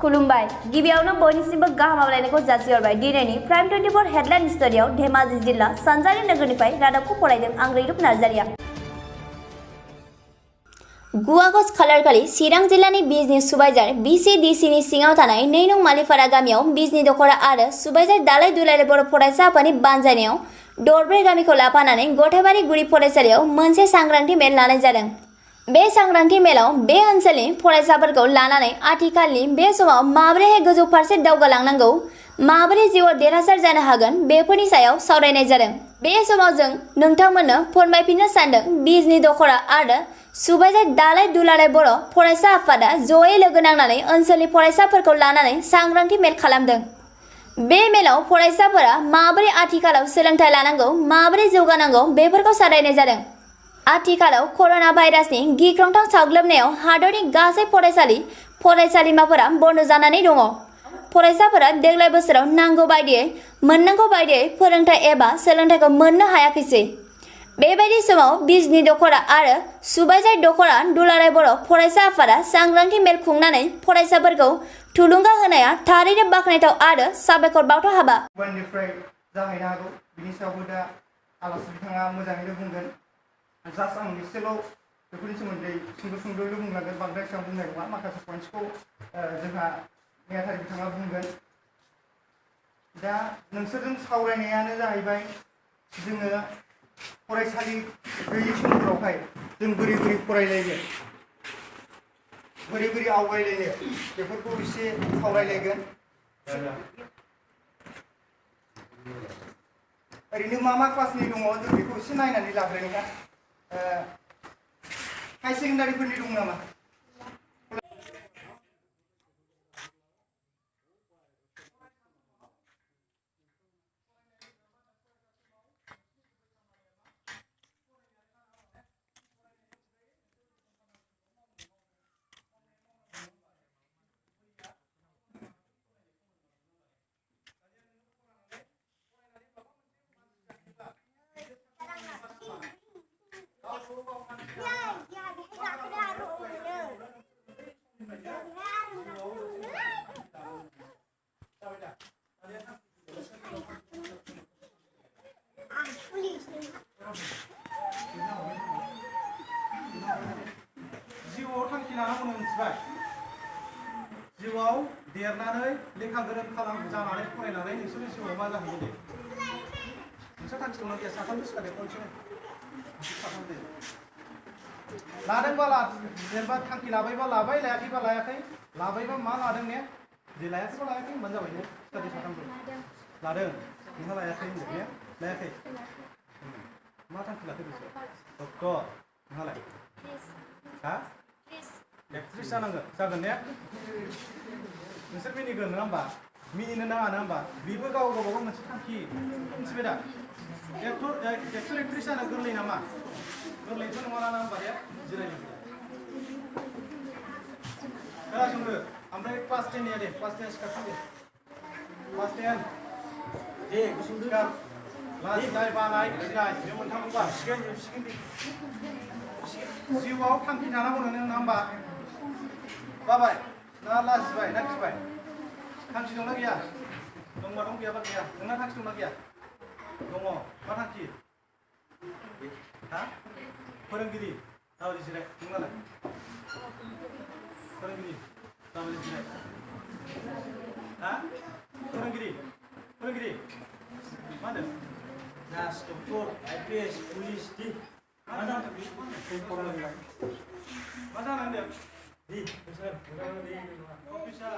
खुलुमबाय गिबियावनो बयनिसिमबो गाहाम हामलायनायखौ जासिहरबाय। दिनैनि प्राइम 24 हेडलाइन स्टुडियाव धेमाजि जिल्ला सानजारि नोगोरनिफ्राय रादाबखौ फरायदों आं रैरुप नार्जारिया। 9 आगस्ट खालारखालि चिरां जिल्लानि बिजनी सुबाइजार BCDCनि सिङाव थानाय 2 नं मालिपारा गामियाव बिजनी दखरा आरो सुबाइजार दालाय दुलाराय बर' फरायसा आफादनि बानजायनायाव दरब्रै गामिखौ लाफानानै गथायबारि गुदि फरायसालियाव मोनसे सांग्रांथि मेल लानाय जादों। बे सांग्रांथि मेलाव बे ओनसोलनि फरायसाफोरखौ लानानै आथिखालनि बे समाव माबोरैहाय गोजौ फारसे दावगालांनांगौ, माबोरै जिउआव देरहासार जानो हागोन बेफोरनि सायाव सावरायनाय जादों। बे समाव जों नोंथांमोननो फोरमायफिननो सानदों बिजनी दखरा आरो सुबाइजार दालाय दुलाराय बर' फरायसा आफादा जयै लोगो नांनानै ओनसोलनि फरायसाफोरखौ लानानै सांग्रांथि मेल खालामदों। बे मेलाव फरायसाफोरा माबोरै आथिखालाव सोलोंथाइ लानांगौ, माबोरै जौगानांगौ बेफोरखौ सावरायनाय जादों। आथिखालाव कर'ना भाइरासनि गिख्रंथाव साग्लोबनायाव हादरनि गासै फरायसालिमाफोरा बन्द जानानै दङ। फरायसाफोरा देग्लाय बोसोराव मोननांगौ बायदियै फोरोंथाइ एबा सोलोंथाइखौ मोननो हायाखैसै। बेबायदि समाव बिजनी दखरा आरो सुबाइजार दखरा दुलाराय बर' फरायसा आफादा सांग्रांथि मेल खुंनानै फरायसाफोरखौ थुलुंगा होनाया थारैनो बाख्नायथाव आरो साबायखर बावथाव हाबा। गुबुननिफ्राय जाहैनो हागौ बिनि सायावबो दा आलासि बिथाङा मोजाङैनो बुंगोन। जास्ट आं एसेल' बेफोरनि सोमोन्दै सुंद'ल' बुंलांगोन, बांद्राय एसेबां बुंनाय नङा। माखासे पइन्ट्सखौ जोंहा नेहाथारि बिथाङा बुंगोन। दा नोंसोरजों सावरायनायानो जाहैबाय जोङो फरायसालि गैयि समफोरावहाय जों बोरै फरायलायनो, बोरै आवगायलायनो बेफोरखौ एसे सावरायलायगोन। ओरैनो मा क्लासनि दङ जों बेखौ एसे नायनानै लाग्रोनि ना। हाई सेकेन्डारिफोरनि दं नामा? जिउआव थांखि लानांगौ मोनथिबाय। जिउआव देरनानै लेखा गोरों जानानै फरायनानै नोंसोरनि जिउआव मा जाहैयो दे? नोंसोर थांखि दंना गैया? साथाम सिखादो खनसेनो साथाम दे लादोंबा जेनेबा थांखि लाबायबा लाबाय, लायाखैबा लायाखै। लाबायबा मा लादों ने? जे लायाखैबा लायाखै होनबानो जाबाय ने? सिखादो साथामबो लादों, नोंहा लायाखै होनदों ने? लायाखै। मा थांखि लाखो बिसोर? डक्टर, नोंहालाय? हा? एक्ट्रिस जागोन ने? नोंसोर मिनिगोन नङा होमबा? मिनिनो नाङा नङा होमबा? बेबो गावबागाव मोनसे थांखि, मिथिबाय दा? एक्टर एक्ट्रिस जानो गोरलै नामा? गोरलैथ' नङा ना होमबा दे? जिरायनो खोनासंदो। ओमफ्राय क्लास 10निया दे, क्लास 10 सिखारफिन दे। क्लास 10 दे सिखार। लाजिनाय, बानाय, गिनाय बे मोनथामखौबा जिउआव थांखि थानांगौ नङा होमबा? बाबाय ना लाजिबाय ना गिबाय? थांखि दंना गैया? दंबा दं, गैयाबा गैया। नोंना थांखि दंना गैया? दङ। मा थांखि? हा? फोरोंगिरि जाबाय जिराय। नोंनालाय? फोरोंगिरि जाबाय जिराय। हा? फोरोंगिरि मा होनदों? नार्स, डक्टर, IPS, पुलिस, मा जानो होनदों? अफिसार